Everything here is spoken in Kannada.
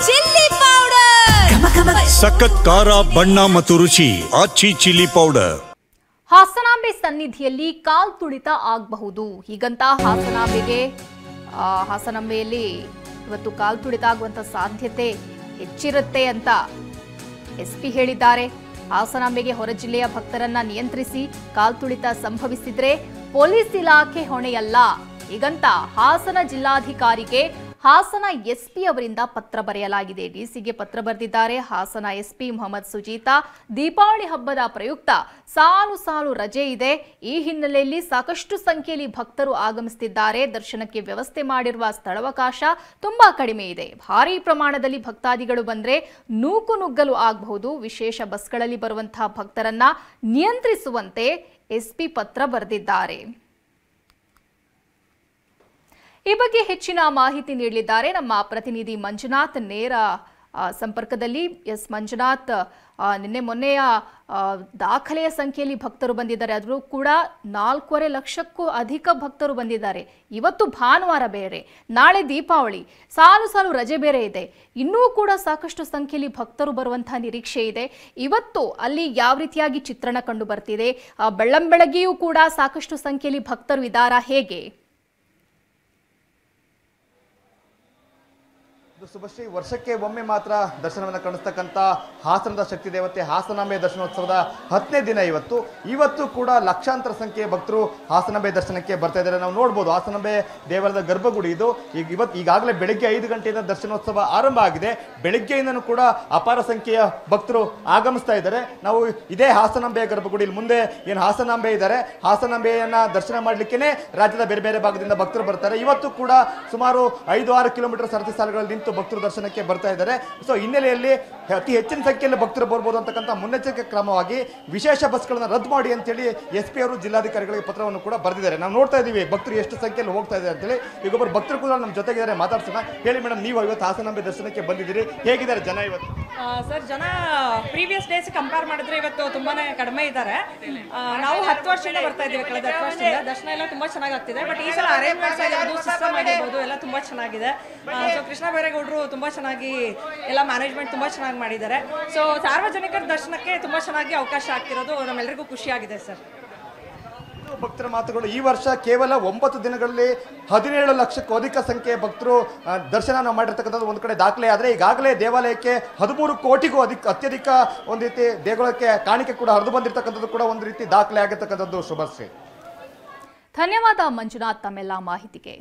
ಚಿಲ್ಲಿ ಪೌಡರ್ ಸಖತ್ ಖಾರ ಬಣ್ಣ ಮತ್ತು ರುಚಿ ಆಚಿ ಚಿಲ್ಲಿ ಪೌಡರ್. ಹಾಸನಾಂಬೆ ಸನ್ನಿಧಿಯಲ್ಲಿ ಕಾಲ್ ತುಳಿತ ಆಗಬಹುದು. ಹೀಗಂತ ಹಾಸನಾಂಬೆಯಲ್ಲಿ ಇವತ್ತು ಕಾಲ್ ತುಳಿತ ಆಗುವಂತ ಸಾಧ್ಯತೆ ಹೆಚ್ಚಿರುತ್ತೆ ಅಂತ ಎಸ್ಪಿ ಹೇಳಿದ್ದಾರೆ. ಹಾಸನಾಂಬೆಗೆ ಹೊರ ಜಿಲ್ಲೆಯ ಭಕ್ತರನ್ನ ನಿಯಂತ್ರಿಸಿ ಕಾಲ್ ತುಳಿತ ಸಂಭವಿಸಿದ್ರೆ ಪೊಲೀಸ್ ಇಲಾಖೆ ಹೊಣೆಯಲ್ಲ. ಹೀಗಂತ ಹಾಸನ ಜಿಲ್ಲಾಧಿಕಾರಿಗೆ ಹಾಸನ ಎಸ್ಪಿ ಅವರಿಂದ ಪತ್ರ ಬರೆಯಲಾಗಿದೆ. ಡಿಸಿಗೆ ಪತ್ರ ಬರೆದಿದ್ದಾರೆ ಹಾಸನ ಎಸ್ಪಿ ಮೊಹಮ್ಮದ್ ಸುಜೀತಾ. ದೀಪಾವಳಿ ಹಬ್ಬದ ಪ್ರಯುಕ್ತ ಸಾಲು ಸಾಲು ರಜೆ ಇದೆ. ಈ ಹಿನ್ನೆಲೆಯಲ್ಲಿ ಸಾಕಷ್ಟು ಸಂಖ್ಯೆಯಲ್ಲಿ ಭಕ್ತರು ಆಗಮಿಸುತ್ತಿದ್ದಾರೆ. ದರ್ಶನಕ್ಕೆ ವ್ಯವಸ್ಥೆ ಮಾಡಿರುವ ಸ್ಥಳಾವಕಾಶ ತುಂಬಾ ಕಡಿಮೆ ಇದೆ. ಭಾರೀ ಪ್ರಮಾಣದಲ್ಲಿ ಭಕ್ತಾದಿಗಳು ಬಂದ್ರೆ ನೂಕು ನುಗ್ಗಲು ಆಗಬಹುದು. ವಿಶೇಷ ಬಸ್ಗಳಲ್ಲಿ ಬರುವಂತಹ ಭಕ್ತರನ್ನ ನಿಯಂತ್ರಿಸುವಂತೆ ಎಸ್ಪಿ ಪತ್ರ ಬರೆದಿದ್ದಾರೆ. ಈ ಬಗ್ಗೆ ಹೆಚ್ಚಿನ ಮಾಹಿತಿ ನೀಡಲಿದ್ದಾರೆ ನಮ್ಮ ಪ್ರತಿನಿಧಿ ಮಂಜುನಾಥ್. ನೇರ ಸಂಪರ್ಕದಲ್ಲಿ. ಎಸ್ ಮಂಜುನಾಥ್, ನಿನ್ನೆ ಮೊನ್ನೆಯ ದಾಖಲೆಯ ಸಂಖ್ಯೆಯಲ್ಲಿ ಭಕ್ತರು ಬಂದಿದ್ದಾರೆ. ಆದರೂ ಕೂಡ 4.5 ಲಕ್ಷಕ್ಕೂ ಅಧಿಕ ಭಕ್ತರು ಬಂದಿದ್ದಾರೆ. ಇವತ್ತು ಭಾನುವಾರ ಬೇರೆ, ನಾಳೆ ದೀಪಾವಳಿ, ಸಾಲು ಸಾಲು ರಜೆ ಬೇರೆ ಇದೆ. ಇನ್ನೂ ಕೂಡ ಸಾಕಷ್ಟು ಸಂಖ್ಯೆಯಲ್ಲಿ ಭಕ್ತರು ಬರುವಂತಹ ನಿರೀಕ್ಷೆ ಇದೆ. ಇವತ್ತು ಅಲ್ಲಿ ಯಾವ ರೀತಿಯಾಗಿ ಚಿತ್ರಣ ಕಂಡು ಬರ್ತಿದೆ? ಬೆಳ್ಳಂಬೆಳಗ್ಗೆಯೂ ಕೂಡ ಸಾಕಷ್ಟು ಸಂಖ್ಯೆಯಲ್ಲಿ ಭಕ್ತರು ಇದ್ದಾರಾ? ಹೇಗೆ? ಸುಭಶ್ರೀ, ವರ್ಷಕ್ಕೆ ಒಮ್ಮೆ ಮಾತ್ರ ದರ್ಶನವನ್ನು ಕಾಣಿಸ್ತಕ್ಕಂಥ ಹಾಸನದ ಶಕ್ತಿ ದೇವತೆ ಹಾಸನಾಂಬೆ ದರ್ಶನೋತ್ಸವದ 10ನೇ ದಿನ ಇವತ್ತು ಕೂಡ ಲಕ್ಷಾಂತರ ಸಂಖ್ಯೆಯ ಭಕ್ತರು ಹಾಸನಾಂಬೆ ದರ್ಶನಕ್ಕೆ ಬರ್ತಾ ಇದ್ದಾರೆ. ನಾವು ನೋಡ್ಬೋದು ಹಾಸನಾಂಬೆ ದೇವಾಲಯದ ಗರ್ಭಗುಡಿ ಇದು. ಈಗಾಗಲೇ ಬೆಳಗ್ಗೆ 5 ಗಂಟೆಯಿಂದ ದರ್ಶನೋತ್ಸವ ಆರಂಭ ಆಗಿದೆ. ಬೆಳಗ್ಗೆಯಿಂದನೂ ಕೂಡ ಅಪಾರ ಸಂಖ್ಯೆಯ ಭಕ್ತರು ಆಗಮಿಸ್ತಾ ಇದ್ದಾರೆ. ನಾವು ಇದೇ ಹಾಸನಾಂಬೆಯ ಗರ್ಭಗುಡಿಯಲ್ಲಿ ಮುಂದೆ ಏನು ಹಾಸನಾಂಬೆ ಇದ್ದಾರೆ, ಹಾಸನಾಂಬೆಯನ್ನ ದರ್ಶನ ಮಾಡಲಿಕ್ಕೆ ರಾಜ್ಯದ ಬೇರೆ ಬೇರೆ ಭಾಗದಿಂದ ಭಕ್ತರು ಬರ್ತಾರೆ. ಇವತ್ತು ಕೂಡ ಸುಮಾರು 5-6 ಕಿಲೋಮೀಟರ್ ಸರತಿ ಸಾಲುಗಳಲ್ಲಿ ನಿಂತು ಭಕ್ತರು ದರ್ಶನಕ್ಕೆ ಬರ್ತಾ ಇದ್ದಾರೆ. ಸೊ ಹಿನ್ನೆಲೆಯಲ್ಲಿ ಅತಿ ಹೆಚ್ಚಿನ ಸಂಖ್ಯೆಯಲ್ಲಿ ಭಕ್ತರು ಬರ್ಬೋದು ಅಂತಕ್ಕಂಥ ಮುನ್ನೆಚ್ಚರಿಕೆ ಕ್ರಮವಾಗಿ ವಿಶೇಷ ಬಸ್ಗಳನ್ನು ರದ್ದು ಮಾಡಿ ಅಂತೇಳಿ ಎಸ್ಪಿ ಅವರು ಜಿಲ್ಲಾಧಿಕಾರಿಗಳಿಗೆ ಪತ್ರವನ್ನು ಕೂಡ ಬರೆದಿದ್ದಾರೆ. ನಾವು ನೋಡ್ತಾ ಇದ್ದೀವಿ ಭಕ್ತರು ಎಷ್ಟು ಸಂಖ್ಯೆಯಲ್ಲಿ ಹೋಗ್ತಾ ಇದ್ದಾರೆ ಅಂತೇಳಿ. ಈಗೊಬ್ಬರು ಭಕ್ತರು ಕೂಡ ನಮ್ಮ ಜೊತೆಗಿದ್ದಾರೆ, ಮಾತಾಡ್ಸೋಣ. ಹೇಳಿ ಮೇಡಮ್, ನೀವು ಇವತ್ತು ಹಾಸನಾಂಬೆ ದರ್ಶನಕ್ಕೆ ಬಂದಿದ್ದೀರಿ, ಹೇಗಿದ್ದಾರೆ ಜನ ಇವತ್ತು? ಸರ್, ಜನ ಪ್ರೀವಿಯಸ್ ಡೇಸ್ ಕಂಪೇರ್ ಮಾಡಿದ್ರೆ ಇವತ್ತು ತುಂಬಾನೇ ಕಡಿಮೆ ಇದ್ದಾರೆ. ನಾವು 10 ವರ್ಷದಿಂದ ಬರ್ತಾ ಇದ್ದೀವಿ, ಕಳೆದ 10 ವರ್ಷದಿಂದ ದರ್ಶನ ಎಲ್ಲ ತುಂಬಾ ಚೆನ್ನಾಗಿ ಆಗ್ತಿದೆ. ಬಟ್ ಈ ಸಲ ಅರೇಂಜ್ಮೆಂಟ್ಸ್ ಆಗಿರ್ಬೋದು, ಸಿಸ್ಟಮ್ ಆಗಿರ್ಬೋದು ಎಲ್ಲ ತುಂಬಾ ಚೆನ್ನಾಗಿದೆ. ಸೊ ಕೃಷ್ಣ ಬೈರೇಗೌಡರು ತುಂಬಾ ಚೆನ್ನಾಗಿ ಎಲ್ಲ ಮ್ಯಾನೇಜ್ಮೆಂಟ್ ತುಂಬಾ ಚೆನ್ನಾಗಿ ಮಾಡಿದ್ದಾರೆ. ಸೊ ಸಾರ್ವಜನಿಕರ ದರ್ಶನಕ್ಕೆ ತುಂಬಾ ಚೆನ್ನಾಗಿ ಅವಕಾಶ ಆಗ್ತಿರೋದು ನಮ್ಮೆಲ್ಲರಿಗೂ ಖುಷಿಯಾಗಿದೆ ಸರ್. ಭಕ್ತರ ಮಾತುಗಳು. ಈ ವರ್ಷ ಕೇವಲ 9 ದಿನಗಳಲ್ಲಿ 17 ಲಕ್ಷಕ್ಕೂ ಅಧಿಕ ಸಂಖ್ಯೆಯ ಭಕ್ತರು ದರ್ಶನ ಮಾಡಿರ್ತಕ್ಕಂಥದ್ದು ಒಂದು ಕಡೆ ದಾಖಲೆ. ಆದರೆ ಈಗಾಗಲೇ ದೇವಾಲಯಕ್ಕೆ 13 ಕೋಟಿಗೂ ಅತ್ಯಧಿಕ ಒಂದು ರೀತಿ ದೇಗುಲಕ್ಕೆ ಕಾಣಿಕೆ ಕೂಡ ಹರಿದು ಬಂದಿರತಕ್ಕಂಥದ್ದು ಕೂಡ ಒಂದು ರೀತಿ ದಾಖಲೆ ಆಗಿರ್ತಕ್ಕಂಥದ್ದು. ಶುಭಶ್ರೀ, ಧನ್ಯವಾದ ಮಂಜುನಾಥ್ ತಮ್ಮೆಲ್ಲ ಮಾಹಿತಿಗೆ.